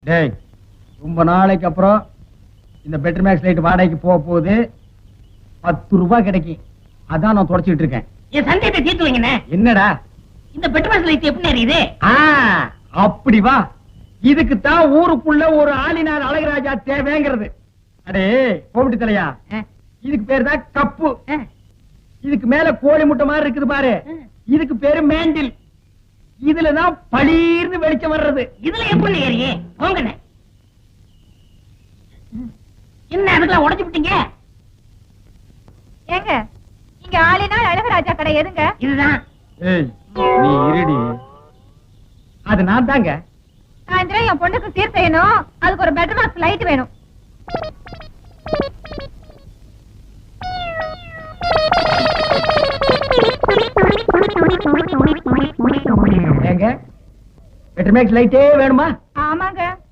டேய், ரொம்ப நாளைக்கு அப்புறம் இந்த பெட்டர் மேக்ஸ் லைட் வாடகைக்கு போக போகுது. 10 ரூபாய் கிடைக்கும். அதான் நான் தொடச்சிட்டு இருக்கேன். என் சந்தேகத்தை தீர்த்து வைங்கண்ணே. என்னடா இந்த பெட்ரோல் லைட் எப்படி எரியுது? அப்படி வா. இதுக்கு தான் ஊருக்குள்ள ஒரு ஆளினார் அழகராஜா தேவைங்கிறது. அடே கோமிட்டி தலையா, இதுக்கு பேரு தான் கப்பு. இதுக்கு மேல கோழி முட்டை மாதிரி இருக்குது பாரு, இதுக்கு பேரு மேண்டில். இதுலதான் பளீர்னு வெளிச்சம் வர்றது. இதுல எப்படி ஏறியே போங்கண்ணே. என்ன அதுக்கெல்லாம் உடைச்சு விட்டீங்க? ஏங்க இங்க ஆளினால் அழகராஜா கடை எதுங்க? இதுதான். ஏய் நீ இருடி, அது நான் தாங்க. சாயந்தரம் என் பொண்ணுக்கு சீர் செய்யணும், அதுக்கு ஒரு பெட்டர் பாக்ஸ் லைட் வேணும். ஏங்க பெட்டர் மேக்ஸ் லைட்டே வேணுமா? ஆமாங்க.